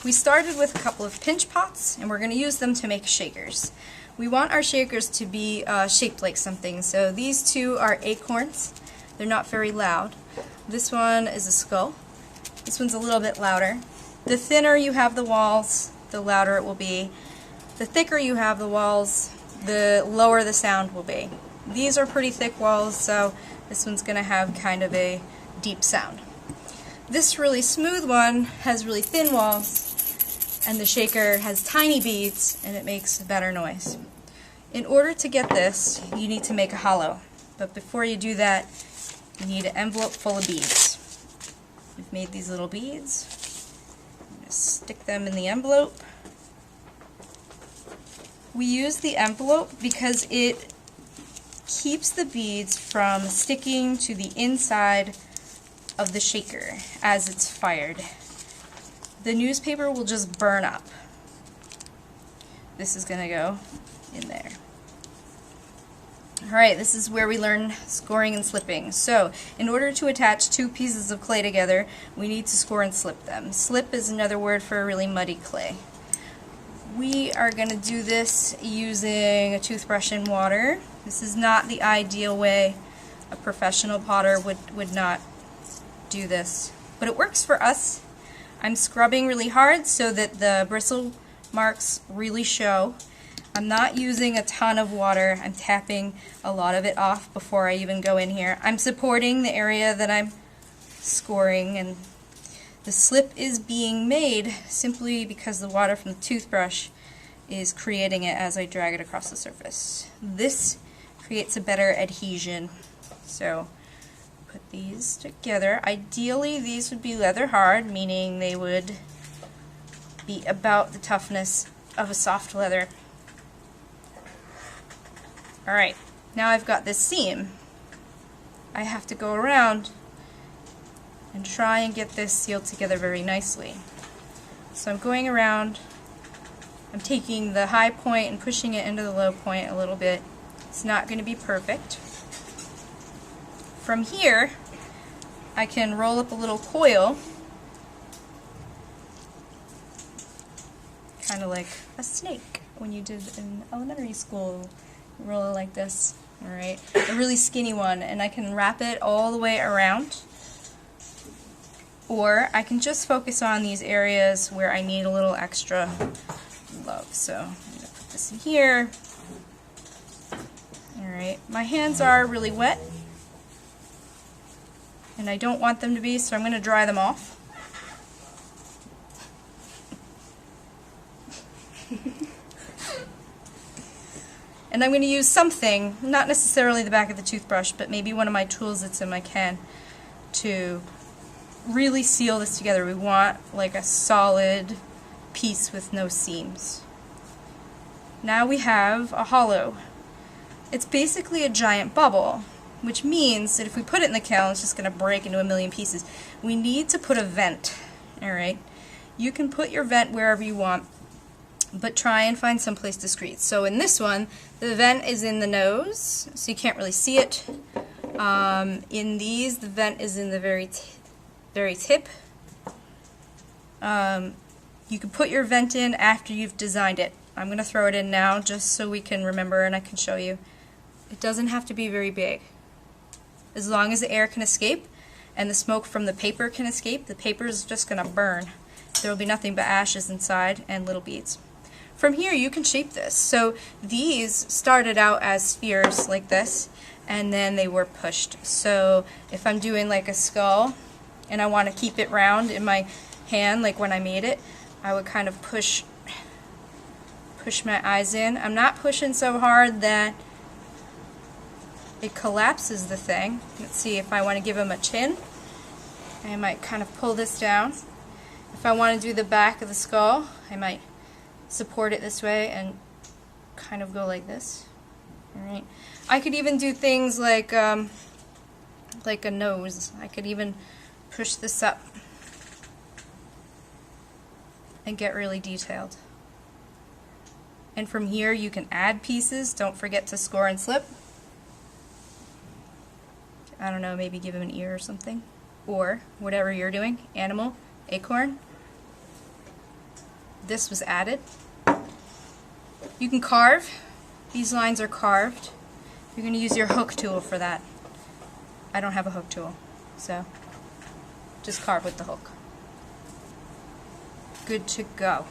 We started with a couple of pinch pots, and we're going to use them to make shakers. We want our shakers to be shaped like something, so these two are acorns. They're not very loud. This one is a skull. This one's a little bit louder. The thinner you have the walls, the louder it will be. The thicker you have the walls, the lower the sound will be. These are pretty thick walls, so this one's going to have kind of a deep sound. This really smooth one has really thin walls, and the shaker has tiny beads, and it makes a better noise. In order to get this, you need to make a hollow. But before you do that, you need an envelope full of beads. We've made these little beads. I'm going to stick them in the envelope. We use the envelope because it keeps the beads from sticking to the inside of the shaker as it's fired. The newspaper will just burn up. This is going to go in there. Alright, this is where we learn scoring and slipping. So, in order to attach two pieces of clay together, we need to score and slip them. Slip is another word for a really muddy clay. We are going to do this using a toothbrush and water. This is not the ideal way. A professional potter would not do this, but it works for us. I'm scrubbing really hard so that the bristle marks really show. I'm not using a ton of water. I'm tapping a lot of it off before I even go in here. I'm supporting the area that I'm scoring, and the slip is being made simply because the water from the toothbrush is creating it as I drag it across the surface. This creates a better adhesion. So put these together. Ideally these would be leather hard, meaning they would be about the toughness of a soft leather. Alright, now I've got this seam. I have to go around and try and get this sealed together very nicely. So I'm going around, I'm taking the high point and pushing it into the low point a little bit. It's not going to be perfect. From here, I can roll up a little coil, kind of like a snake when you did in elementary school. Roll it like this, alright? A really skinny one, and I can wrap it all the way around. Or I can just focus on these areas where I need a little extra love. So I'm going to put this in here. Alright, my hands are really wet, and I don't want them to be, so I'm going to dry them off. And I'm going to use something, not necessarily the back of the toothbrush, but maybe one of my tools that's in my can, to really seal this together. We want like a solid piece with no seams. Now we have a hollow. It's basically a giant bubble, which means that if we put it in the kiln, it's just going to break into a million pieces. We need to put a vent. Alright? You can put your vent wherever you want, but try and find someplace discreet. So in this one, the vent is in the nose, so you can't really see it. In these, the vent is in the very tip. You can put your vent in after you've designed it. I'm going to throw it in now just so we can remember and I can show you. It doesn't have to be very big. As long as the air can escape and the smoke from the paper can escape, the paper is just going to burn. There will be nothing but ashes inside and little beads. From here you can shape this. So these started out as spheres like this, and then they were pushed. So if I'm doing like a skull and I want to keep it round in my hand like when I made it, I would kind of push my eyes in. I'm not pushing so hard that it collapses the thing. Let's see, if I want to give him a chin, I might kind of pull this down. If I want to do the back of the skull, I might support it this way and kind of go like this. Alright. I could even do things like a nose. I could even push this up and get really detailed. And from here you can add pieces. Don't forget to score and slip. I don't know, maybe give him an ear or something. Or whatever you're doing. Animal, acorn. this was added. You can carve. These lines are carved. You're going to use your hook tool for that. I don't have a hook tool, so just carve with the hook. Good to go.